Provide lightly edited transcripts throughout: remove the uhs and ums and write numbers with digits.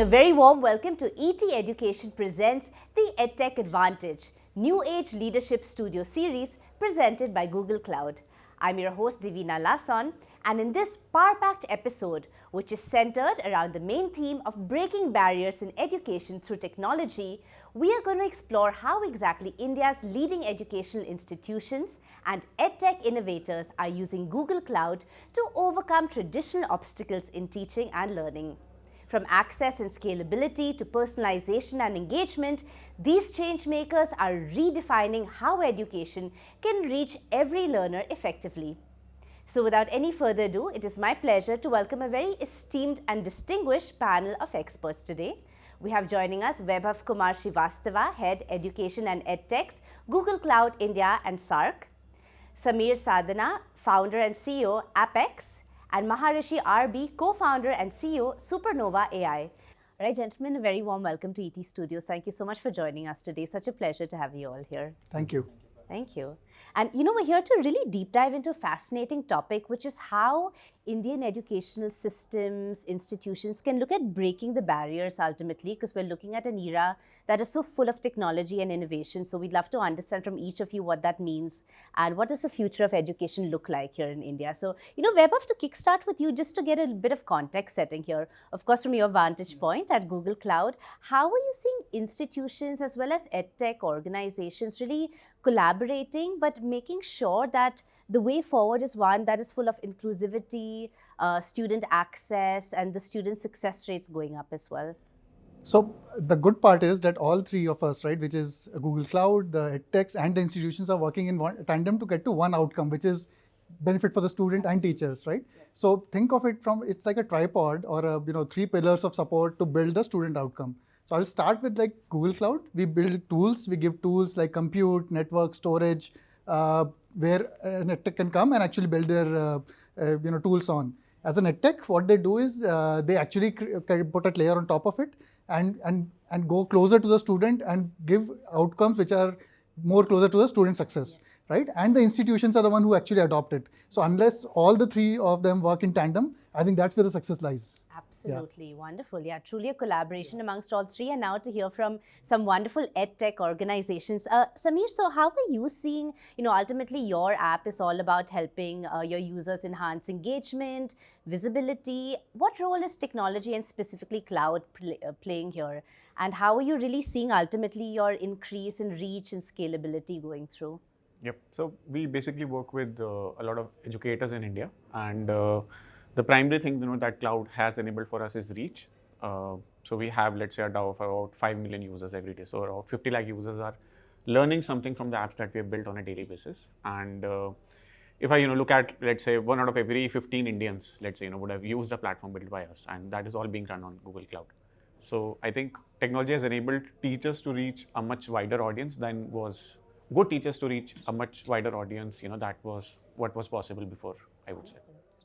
a very warm welcome to ET Education presents the EdTech Advantage, New Age Leadership Studio series presented by Google Cloud. I'm your host Devina Lason, and in this power-packed episode, which is centered around the main theme of breaking barriers in education through technology, we are going to explore how exactly India's leading educational institutions and EdTech innovators are using Google Cloud to overcome traditional obstacles in teaching and learning. From access and scalability to personalization and engagement, these change makers are redefining how education can reach every learner effectively. So without any further ado, it is my pleasure to welcome a very esteemed and distinguished panel of experts today. We have joining us Vaibhav Kumar Srivastava, Head Education and EdTechs, Google Cloud India and SAARC, Sadana, Founder and CEO, Appx, and Maharishi RB, co-founder and CEO, Supernova AI. All right, gentlemen, a very warm welcome to ET Studios. Thank you so much for joining us today. Such a pleasure to have you all here. Thank you. Thank you. And we're here to really deep dive into a fascinating topic, which is how Indian educational systems, institutions can look at breaking the barriers ultimately, because we're looking at an era that is so full of technology and innovation. So we'd love to understand from each of you what that means and what does the future of education look like here in India. So, Vaibhav, to kickstart with you, just to get a bit of context setting here, of course, from your vantage point at Google Cloud, how are you seeing institutions as well as EdTech organizations really collaborating, but making sure that the way forward is one that is full of inclusivity, student access, and the student success rates going up as well? So the good part is that all three of us, right, which is Google Cloud, the EdTechs, and the institutions are working in tandem to get to one outcome, which is benefit for the student and teachers, right? Yes. So think of it it's like a tripod or three pillars of support to build the student outcome. So I'll start with like Google Cloud. We build tools. We give tools like compute, network, storage, where an EdTech can come and actually build their tools on. As an EdTech, what they do is they actually put a layer on top of it and go closer to the student and give outcomes which are more closer to the student success, yes, right? And the institutions are the one who actually adopt it. So unless all the three of them work in tandem, I think that's where the success lies. Absolutely. Yeah. Wonderful. Yeah, truly a collaboration amongst all three. And now to hear from some wonderful EdTech organizations. Samir, so how are you seeing, ultimately your app is all about helping your users enhance engagement, visibility. What role is technology and specifically cloud playing here? And how are you really seeing ultimately your increase in reach and scalability going through? Yep. So we basically work with a lot of educators in India, and the primary thing that cloud has enabled for us is reach. So we have, let's say, a DAO of about 5 million users every day. So around 50 lakh users are learning something from the apps that we have built on a daily basis. And if I look at, let's say, 1 out of every 15 Indians, let's say, would have used a platform built by us, and that is all being run on Google Cloud. So I think technology has enabled teachers to reach a much wider audience than was good teachers to reach a much wider audience. That was what was possible before, I would say.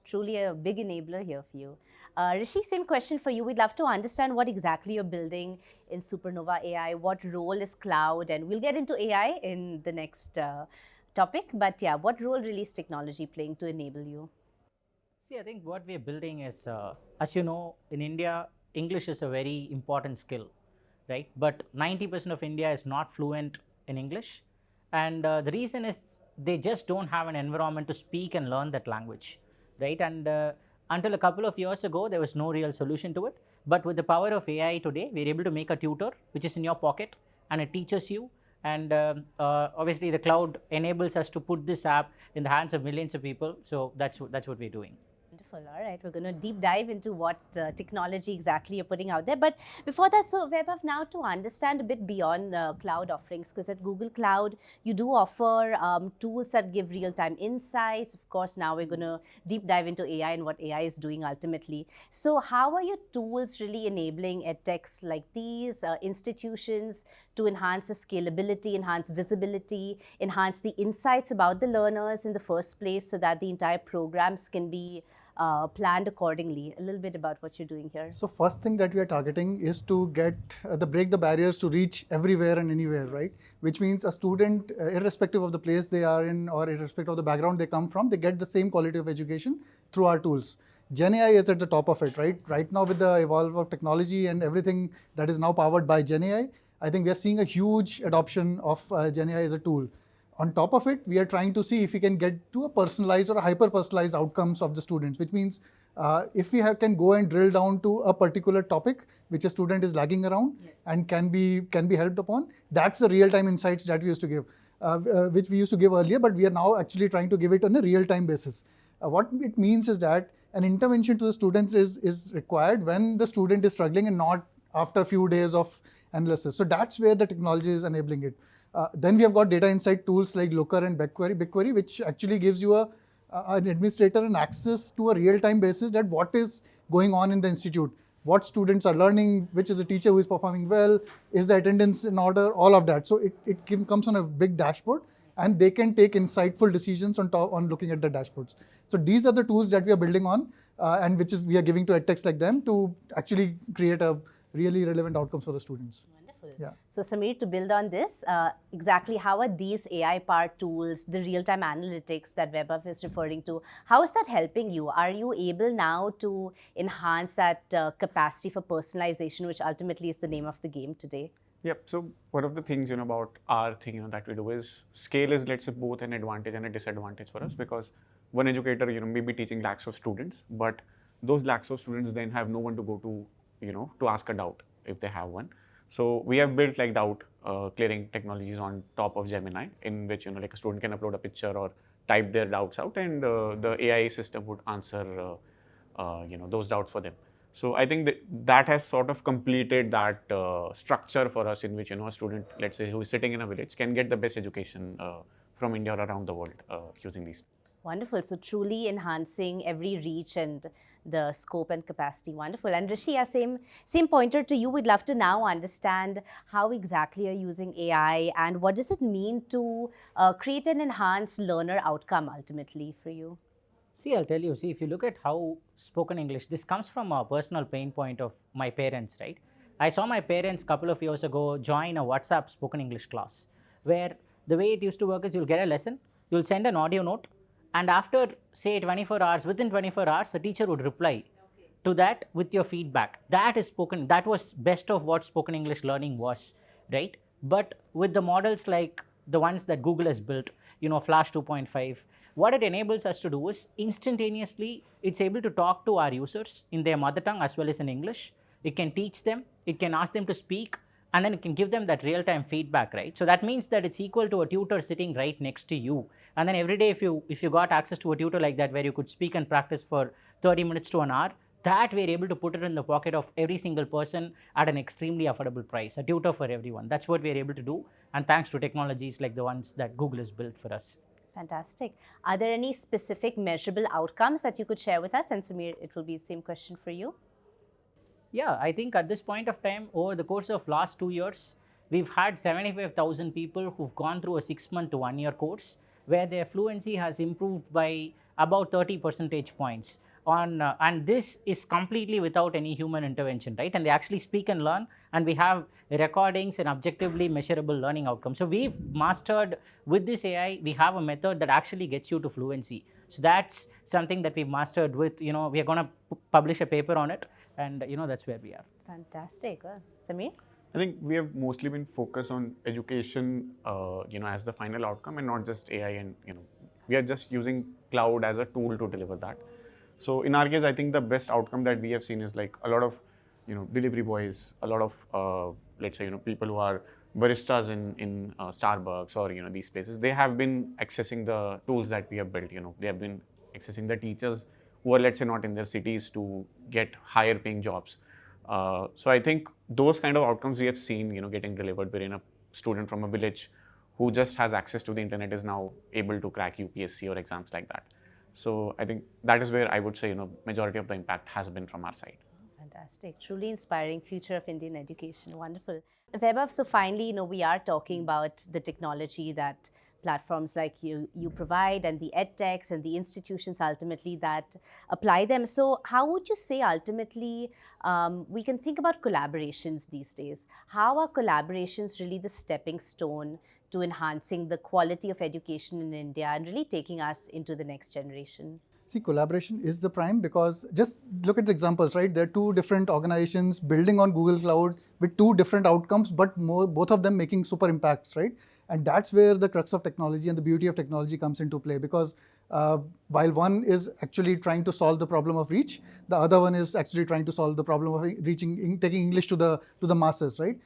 Truly a big enabler here for you. Rishi, same question for you. We'd love to understand what exactly you're building in Supernova AI. What role is cloud? And we'll get into AI in the next topic. But yeah, what role really is technology playing to enable you? See, I think what we're building is, as you know, in India, English is a very important skill, right? But 90% of India is not fluent in English. And the reason is they just don't have an environment to speak and learn that language. Right, and until a couple of years ago, there was no real solution to it. But with the power of AI today, we're able to make a tutor, which is in your pocket, and it teaches you. And obviously, the cloud enables us to put this app in the hands of millions of people. So that's what we're doing. Wonderful. All right, we're going to deep dive into what technology exactly you're putting out there. But before that, so Vaibhav, now to understand a bit beyond cloud offerings, because at Google Cloud, you do offer tools that give real-time insights. Of course, now we're going to deep dive into AI and what AI is doing ultimately. So how are your tools really enabling EdTechs like these institutions to enhance the scalability, enhance visibility, enhance the insights about the learners in the first place so that the entire programs can be planned accordingly? A little bit about what you're doing here. So first thing that we are targeting is to get break the barriers to reach everywhere and anywhere, right? Which means a student, irrespective of the place they are in or irrespective of the background they come from, they get the same quality of education through our tools. Gen AI is at the top of it, right? Right now with the evolve of technology and everything that is now powered by Gen AI, I think we are seeing a huge adoption of Gen AI as a tool. On top of it, we are trying to see if we can get to a personalized or a hyper-personalized outcomes of the students, which means if we can go and drill down to a particular topic which a student is lagging around and can be helped upon, that's the real-time insights that we used to give, which we used to give earlier, but we are now actually trying to give it on a real-time basis. What it means is that an intervention to the students is required when the student is struggling and not after a few days of analysis. So that's where the technology is enabling it. Then we have got data insight tools like Looker and BigQuery, which actually gives you an administrator an access to a real-time basis that what is going on in the institute, what students are learning, which is the teacher who is performing well, is the attendance in order, all of that. So it comes on a big dashboard, and they can take insightful decisions on looking at the dashboards. So these are the tools that we are building on, and which is we are giving to EdTechs like them to actually create a really relevant outcomes for the students. Wonderful. Yeah. So Sameer, to build on this, exactly how are these AI-powered tools, the real-time analytics that Vaibhav is referring to, how is that helping you? Are you able now to enhance that capacity for personalization, which ultimately is the name of the game today? Yep. So one of the things about our thing that we do is scale is, let's say, both an advantage and a disadvantage for us, because one educator may be teaching lakhs of students, but those lakhs of students then have no one to go to to ask a doubt if they have one. So we have built like doubt clearing technologies on top of Gemini, in which like a student can upload a picture or type their doubts out, and the AI system would answer those doubts for them. So I think that has sort of completed that structure for us, in which a student, let's say, who is sitting in a village can get the best education from India or around the world using these. Wonderful. So truly enhancing every reach and the scope and capacity. Wonderful. And Rishi, same pointer to you. We'd love to now understand how exactly you're using AI and what does it mean to create an enhanced learner outcome ultimately for you? See, I'll tell you, if you look at how spoken English, this comes from a personal pain point of my parents, right? I saw my parents a couple of years ago join a WhatsApp spoken English class, where the way it used to work is you'll get a lesson, you'll send an audio note, and after, say, 24 hours, within 24 hours, the teacher would reply to that with your feedback. That is spoken, that was best of what spoken English learning was, right? But with the models like the ones that Google has built, Flash 2.5, what it enables us to do is instantaneously, it's able to talk to our users in their mother tongue as well as in English. It can teach them, it can ask them to speak, and then it can give them that real-time feedback, right? So that means that it's equal to a tutor sitting right next to you. And then every day, if you got access to a tutor like that, where you could speak and practice for 30 minutes to an hour, that we're able to put it in the pocket of every single person at an extremely affordable price, a tutor for everyone. That's what we're able to do. And thanks to technologies like the ones that Google has built for us. Fantastic. Are there any specific measurable outcomes that you could share with us? And Sameer, it will be the same question for you. Yeah, I think at this point of time, over the course of last 2 years, we've had 75,000 people who've gone through a 6-month to 1-year course, where their fluency has improved by about 30 percentage points. And this is completely without any human intervention, right? And they actually speak and learn, and we have recordings and objectively measurable learning outcomes. So we've mastered, with this AI, we have a method that actually gets you to fluency. So that's something that we've mastered with, we are going to publish a paper on it, and that's where we are. Fantastic. Sameer? I think we have mostly been focused on education, as the final outcome, and not just AI. And we are just using cloud as a tool to deliver that. So in our case, I think the best outcome that we have seen is like a lot of, delivery boys, a lot of, let's say, people who are baristas in Starbucks or, these places, they have been accessing the tools that we have built. They have been accessing the teachers who are, let's say, not in their cities to get higher paying jobs. So I think those kind of outcomes we have seen, getting delivered, wherein a student from a village who just has access to the internet is now able to crack UPSC or exams like that. So I think that is where I would say, majority of the impact has been from our side. Fantastic. Truly inspiring future of Indian education. Wonderful. Vaibhav, so finally, we are talking about the technology that platforms like you provide, and the EdTechs and the institutions ultimately that apply them. So how would you say ultimately we can think about collaborations these days? How are collaborations really the stepping stone to enhancing the quality of education in India and really taking us into the next generation? See, collaboration is the prime, because just look at the examples, right? There are two different organizations building on Google Cloud with two different outcomes, but both of them making super impacts, right? And that's where the crux of technology and the beauty of technology comes into play, because while one is actually trying to solve the problem of reach, the other one is actually trying to solve the problem of taking English to the masses, right?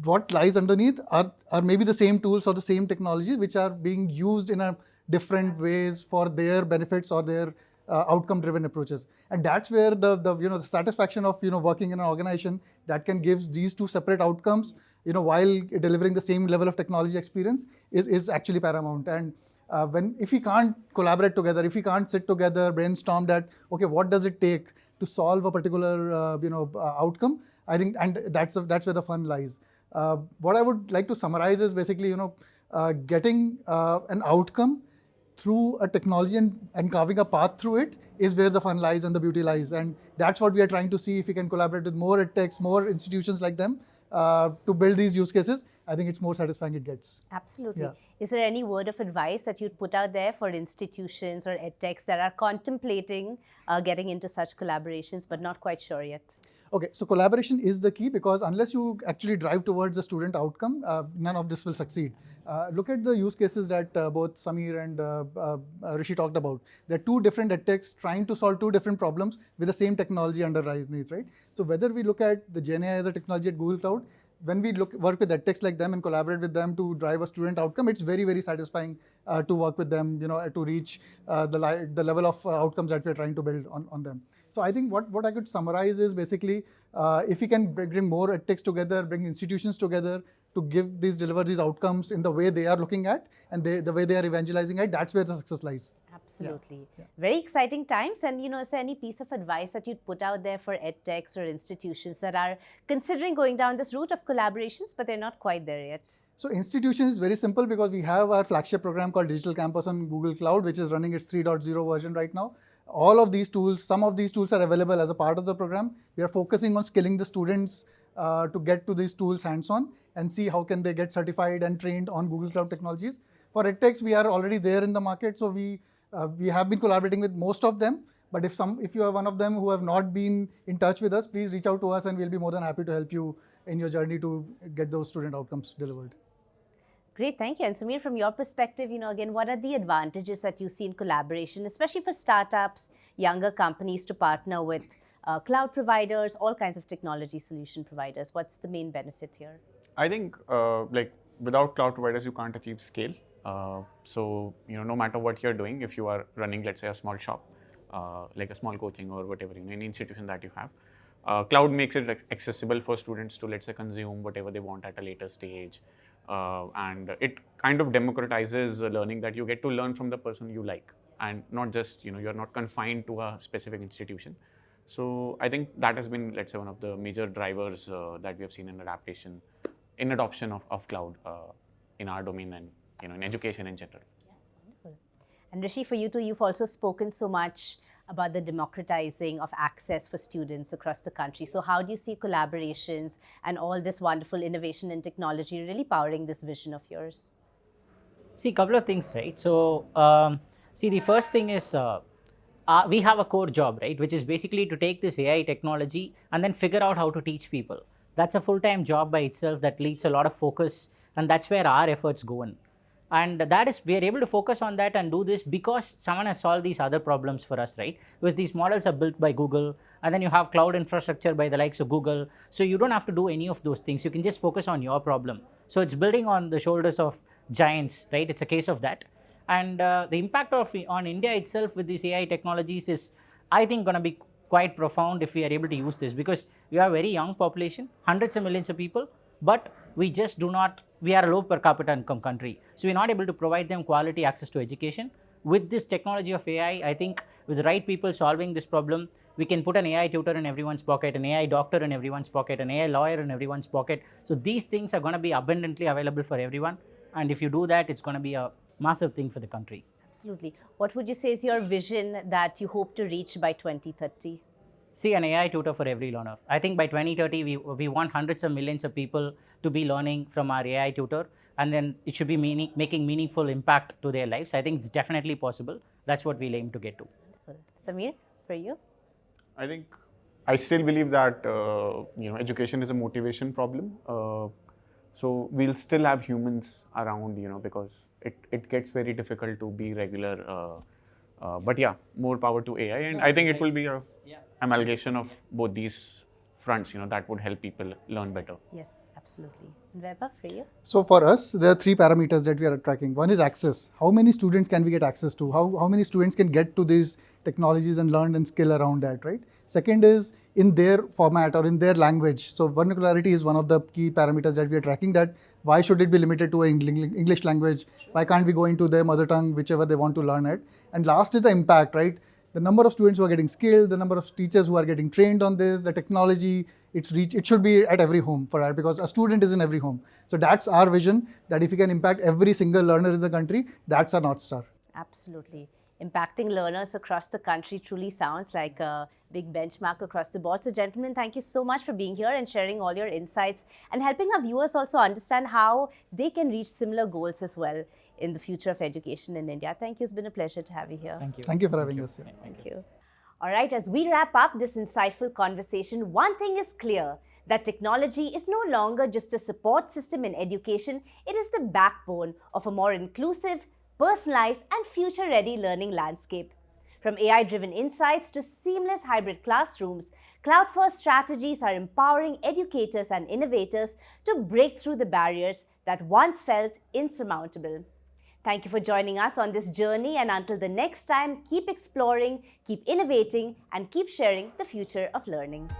What lies underneath are maybe the same tools or the same technologies which are being used in a different ways for their benefits or their outcome-driven approaches. And that's where the satisfaction of working in an organization that can give these two separate outcomes while delivering the same level of technology experience is actually paramount. And if we can't collaborate together, if we can't sit together, brainstorm that, okay, what does it take to solve a particular outcome, I think, and that's where the fun lies. What I would like to summarize is basically, getting an outcome through a technology and carving a path through it is where the fun lies and the beauty lies. And that's what we are trying to see. If we can collaborate with more EdTechs, more institutions like them to build these use cases, I think it's more satisfying it gets. Absolutely. Yeah. Is there any word of advice that you'd put out there for institutions or EdTechs that are contemplating getting into such collaborations but not quite sure yet? Okay, so collaboration is the key, because unless you actually drive towards a student outcome, none of this will succeed. Look at the use cases that both Samir and Rishi talked about. There are two different EdTechs trying to solve two different problems with the same technology underneath, right? So whether we look at the GenAI as a technology at Google Cloud, when we work with EdTechs like them and collaborate with them to drive a student outcome, it's very, very satisfying to work with them, to reach the level of outcomes that we're trying to build on them. So I think what I could summarize is basically, if we can bring more EdTechs together, bring institutions together to deliver these outcomes in the way they are looking at and the way they are evangelizing it, that's where the success lies. Absolutely. Yeah. Very exciting times. And, is there any piece of advice that you'd put out there for EdTechs or institutions that are considering going down this route of collaborations, but they're not quite there yet? So institutions is very simple, because we have our flagship program called Digital Campus on Google Cloud, which is running its 3.0 version right now. All of these tools, some of these tools are available as a part of the program. We are focusing on skilling the students to get to these tools hands-on and see how can they get certified and trained on Google Cloud technologies. For EdTechs, we are already there in the market, so we have been collaborating with most of them. But if you are one of them who have not been in touch with us, please reach out to us and we'll be more than happy to help you in your journey to get those student outcomes delivered. Great, thank you. And Samir, from your perspective, again, what are the advantages that you see in collaboration, especially for startups, younger companies to partner with cloud providers, all kinds of technology solution providers? What's the main benefit here? I think without cloud providers, you can't achieve scale. So, no matter what you're doing, if you are running, let's say, a small shop, like a small coaching or whatever, any institution that you have, cloud makes it accessible for students to, let's say, consume whatever they want at a later stage. And it kind of democratizes learning, that you get to learn from the person you like, and not just, you're not confined to a specific institution. So I think that has been, let's say, one of the major drivers that we have seen in adoption of cloud in our domain and, in education in general. Yeah, wonderful. And Rishi, for you too, you've also spoken so much about the democratizing of access for students across the country. So how do you see collaborations and all this wonderful innovation and technology really powering this vision of yours? See, a couple of things, right? So, the first thing is we have a core job, right? Which is basically to take this AI technology and then figure out how to teach people. That's a full-time job by itself that needs a lot of focus, and that's where our efforts go in. And that is, we are able to focus on that and do this because someone has solved these other problems for us, right? Because these models are built by Google, and then you have cloud infrastructure by the likes of Google. So you don't have to do any of those things. You can just focus on your problem. So it's building on the shoulders of giants, right? It's a case of that. And the impact on India itself with these AI technologies is, I think, going to be quite profound if we are able to use this, because we have a very young population, hundreds of millions of people, but we are a low per capita income country. So we're not able to provide them quality access to education. With this technology of AI, I think with the right people solving this problem, we can put an AI tutor in everyone's pocket, an AI doctor in everyone's pocket, an AI lawyer in everyone's pocket. So these things are going to be abundantly available for everyone. And if you do that, it's going to be a massive thing for the country. Absolutely. What would you say is your vision that you hope to reach by 2030? See, an AI tutor for every learner. I think by 2030, we want hundreds of millions of people to be learning from our AI tutor, and then it should be making meaningful impact to their lives. I think it's definitely possible. That's what we'll aim to get to. Wonderful. Samir, for you? I think I still believe that education is a motivation problem. So we'll still have humans around, because it gets very difficult to be regular. But yeah, more power to AI, and I think it will be a amalgamation of both these fronts, that would help people learn better. Yes, absolutely. And Vaibhav, for you? So for us, there are 3 parameters that we are tracking. One is access. How many students can we get access to? How many students can get to these technologies and learn and skill around that, right? Second is in their format or in their language. So vernacularity is one of the key parameters that we are tracking, that why should it be limited to English language? Why can't we go into their mother tongue, whichever they want to learn it? And last is the impact, right? The number of students who are getting skilled, the number of teachers who are getting trained on this, the technology, it should be at every home for that, because a student is in every home. So that's our vision, that if we can impact every single learner in the country, that's our North Star. Absolutely. Impacting learners across the country truly sounds like a big benchmark across the board. So gentlemen, thank you so much for being here and sharing all your insights and helping our viewers also understand how they can reach similar goals as well in the future of education in India. Thank you. It's been a pleasure to have you here. Thank you. Thank you for having us here. Thank you. All right, as we wrap up this insightful conversation, one thing is clear, that technology is no longer just a support system in education. It is the backbone of a more inclusive, personalized and future-ready learning landscape. From AI-driven insights to seamless hybrid classrooms, cloud-first strategies are empowering educators and innovators to break through the barriers that once felt insurmountable. Thank you for joining us on this journey, and until the next time, keep exploring, keep innovating and keep sharing the future of learning.